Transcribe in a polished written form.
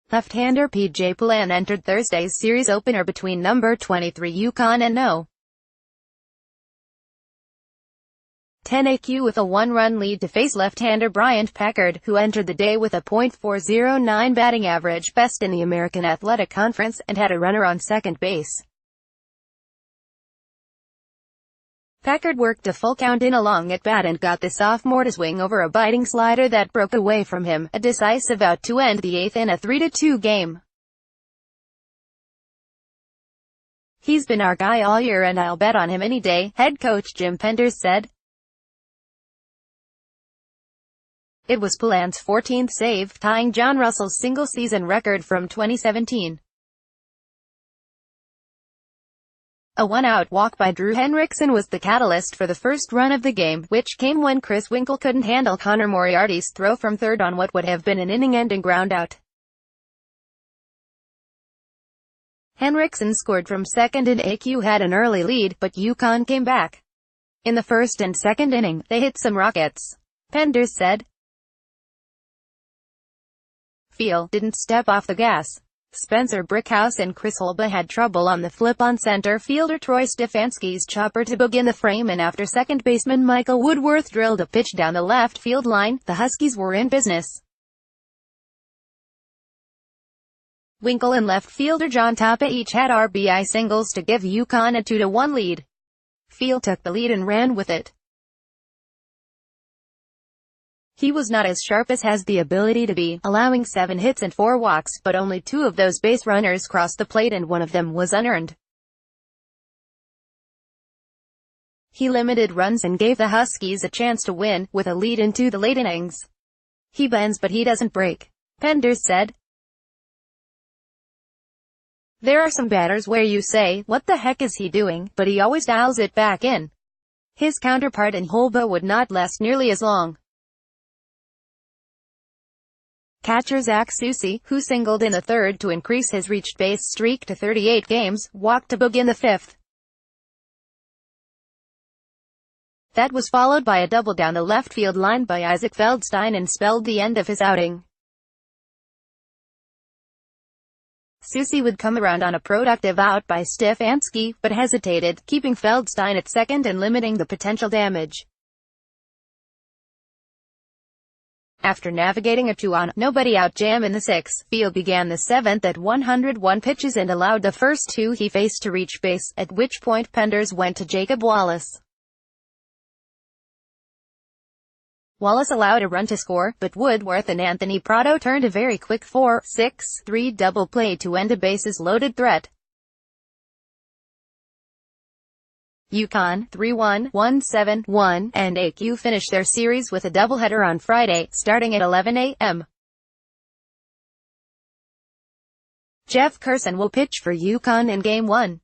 Left-hander P.J. Pullan entered Thursday's series opener between number 23 UConn and No. 10 ECU with a one-run lead to face left-hander Bryant Packard, who entered the day with a .409 batting average, best in the American Athletic Conference, and had a runner on second base. Packard worked a full count in a long at-bat and got the sophomore to swing over a biting slider that broke away from him, a decisive out to end the eighth in a 3-2 game. "He's been our guy all year and I'll bet on him any day," head coach Jim Penders said. It was Pullan's 14th save, tying John Russell's single-season record from 2017. A one-out walk by Drew Henriksen was the catalyst for the first run of the game, which came when Chris Winkle couldn't handle Connor Moriarty's throw from third on what would have been an inning-ending groundout. Henriksen scored from second and ECU had an early lead, but UConn came back. "In the first and second inning, they hit some rockets," Penders said. "Feel didn't step off the gas. Spencer Brickhouse and Chris Holba had trouble on the flip on center fielder Troy Stefanski's chopper to begin the frame, and after second baseman Michael Woodworth drilled a pitch down the left field line, the Huskies were in business." Winkle and left fielder John Tapa each had RBI singles to give UConn a 2-1 lead. Field took the lead and ran with it. He was not as sharp as has the ability to be, allowing 7 hits and 4 walks, but only 2 of those base runners crossed the plate and one of them was unearned. He limited runs and gave the Huskies a chance to win, with a lead into the late innings. "He bends but he doesn't break," Penders said. "There are some batters where you say, what the heck is he doing, but he always dials it back in." His counterpart in Holba would not last nearly as long. Catcher Zach Susie, who singled in the third to increase his reached base streak to 38 games, walked to begin the fifth. That was followed by a double down the left field line by Isaac Feldstein and spelled the end of his outing. Susie would come around on a productive out by Stefanski, but hesitated, keeping Feldstein at second and limiting the potential damage. After navigating a 2-on, nobody-out jam in the sixth, Field began the seventh at 101 pitches and allowed the first 2 he faced to reach base, at which point Penders went to Jacob Wallace. Wallace allowed a run to score, but Woodworth and Anthony Prado turned a very quick 4-6-3 double play to end a bases-loaded threat. UConn 3-1, 1-7-1, and ECU finished their series with a doubleheader on Friday, starting at 11 a.m. Jeff Curson will pitch for UConn in Game 1.